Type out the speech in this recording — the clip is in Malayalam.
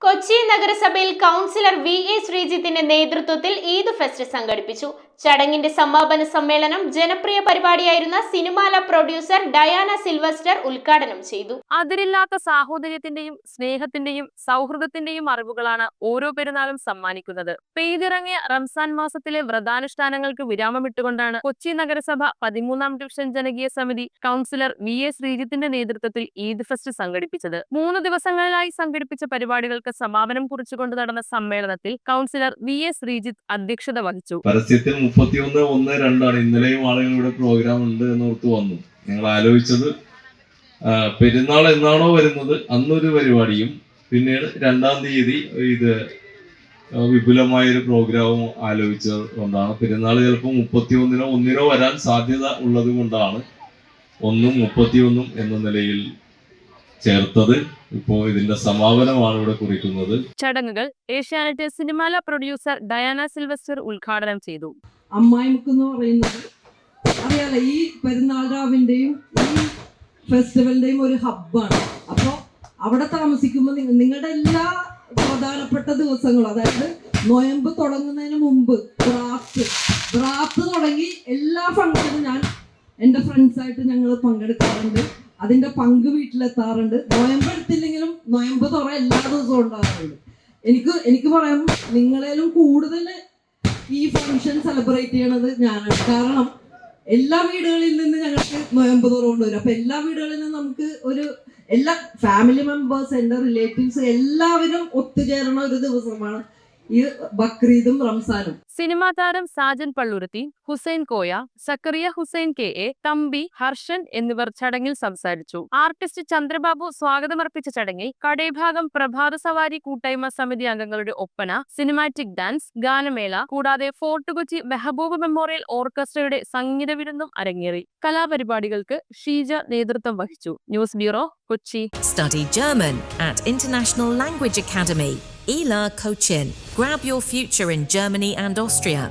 കൊച്ചി നഗരസഭയിൽ കൗൺസിലർ വി.എ. ശ്രീജിത്തിന്റെ നേതൃത്വത്തിൽ ഈദ് ഫെസ്റ്റ് സംഘടിപ്പിച്ചു. ചടങ്ങിന്റെ സമാപന സമ്മേളനം ജനപ്രിയ പരിപാടിയായിരുന്ന സിനിമാല പ്രൊഡ്യൂസർ ഡയാന സിൽവസ്റ്റർ ഉദ്ഘാടനം ചെയ്തു. അതിരില്ലാത്ത സാഹോദര്യത്തിന്റെയും സ്നേഹത്തിന്റെയും സൗഹൃദത്തിന്റെയും അറിവുകളാണ് ഓരോ പെരുന്നാളും സമ്മാനിക്കുന്നത്. പെയ്തിറങ്ങിയ റംസാൻ മാസത്തിലെ വ്രതാനുഷ്ഠാനങ്ങൾക്ക് വിരാമമിട്ടുകൊണ്ടാണ് കൊച്ചി നഗരസഭ 13-ാം ഡിവിഷൻ ജനകീയ സമിതി കൗൺസിലർ വി.എ. ശ്രീജിത്തിന്റെ നേതൃത്വത്തിൽ ഈദ് ഫെസ്റ്റ് സംഘടിപ്പിച്ചത്. 3 ദിവസങ്ങളിലായി സംഘടിപ്പിച്ച പരിപാടികൾക്ക് സമാപനം കുറിച്ചുകൊണ്ട് നടന്ന സമ്മേളനത്തിൽ കൗൺസിലർ വി.എ. ശ്രീജിത്ത് അധ്യക്ഷത വഹിച്ചു. 31-1-2 ഇന്നലെയും ആളുകളുടെ പ്രോഗ്രാം ഉണ്ട് എന്നോർത്ത് വന്നു. ഞങ്ങൾ ആലോചിച്ചത് പെരുന്നാൾ എന്നാണോ വരുന്നത് അന്നൊരു പരിപാടിയും പിന്നീട് 2-ാം തീയതി ഇത് വിപുലമായൊരു പ്രോഗ്രാമും ആലോചിച്ചത് കൊണ്ടാണ്. പെരുന്നാൾ ചിലപ്പോൾ 31-നോ 1-നോ വരാൻ സാധ്യത ഉള്ളത് കൊണ്ടാണ് 1-ഉം 31-ഉം എന്ന നിലയിൽ ചേർത്തത്. ഇപ്പോൾ ഇതിന്റെ സമാപനമാണ് ഇവിടെ കുറിക്കുന്നത്. ചടങ്ങുകൾ Asianet Cinemala producer Diana Sylvester ഉദ്ഘാടനം ചെയ്തു. അമ്മായിമുക്ക് എന്ന് പറയുന്നത് അറിയാലോ, ഈ പെരുന്നാൾ രാവിന്റെയും ഈ ഫെസ്റ്റിവലിന്റെയും ഒരു ഹബ്ബാണ്. അപ്പോൾ അവിടെ താമസിക്കുമ്പോൾ നിങ്ങളുടെ എല്ലാ പ്രധാനപ്പെട്ട ദിവസങ്ങളും, അതായത് നൊയമ്പ് തുടങ്ങുന്നതിന് മുമ്പ് ബ്രാത്ത് തുടങ്ങി എല്ലാ ഫംഗ്ഷനും ഞാൻ എൻ്റെ ഫ്രണ്ട്സായിട്ട് ഞങ്ങൾ പങ്കെടുക്കാറുണ്ട്. അതിന്റെ പങ്ക് വീട്ടിലെത്താറുണ്ട്. നൊയമ്പ് എടുത്തില്ലെങ്കിലും നൊയമ്പ് തുറ എല്ലാ ദിവസവും ഉണ്ടാകാറുണ്ട്. എനിക്ക് പറയാം, നിങ്ങളേലും കൂടുതൽ ഈ ഫംഗ്ഷൻ സെലിബ്രേറ്റ് ചെയ്യണത് ഞാനാണ്. കാരണം എല്ലാ വീടുകളിൽ നിന്ന് ഞങ്ങൾക്ക് നൊയമ്പ് തുറ കൊണ്ടുവരും. അപ്പൊ എല്ലാ വീടുകളിൽ നിന്ന് നമുക്ക് എല്ലാ ഫാമിലി മെമ്പേഴ്സ്, എൻ്റെ റിലേറ്റീവ്സ് എല്ലാവരും ഒത്തുചേരണ ഒരു ദിവസമാണ് ഈ ബക്രീദും റംസാനും. സിനിമാ താരം സാജൻ പള്ളുരുത്തി, ഹുസൈൻ കോയ, സക്കറിയ ഹുസൈൻ കെ.എ, തമ്പി, ഹർഷൻ എന്നിവർ ചടങ്ങിൽ സംസാരിച്ചു. ആർട്ടിസ്റ്റ് ചന്ദ്രബാബു സ്വാഗതമർപ്പിച്ച ചടങ്ങിൽ കടേഭാഗം പ്രഭാത സവാരി കൂട്ടായ്മ സമിതി അംഗങ്ങളുടെ ഒപ്പന, സിനിമാറ്റിക് ഡാൻസ്, ഗാനമേള കൂടാതെ ഫോർട്ട് കൊച്ചി മെഹബൂബ് മെമ്മോറിയൽ ഓർക്കസ്ട്രയുടെ സംഗീത വിരുന്നും അരങ്ങേറി. കലാപരിപാടികൾക്ക് ഷീജ നേതൃത്വം വഹിച്ചു. News bureau, Kochi. Study German at International Language Academy, ELA Cochin. Grab your future in Germany and Austria.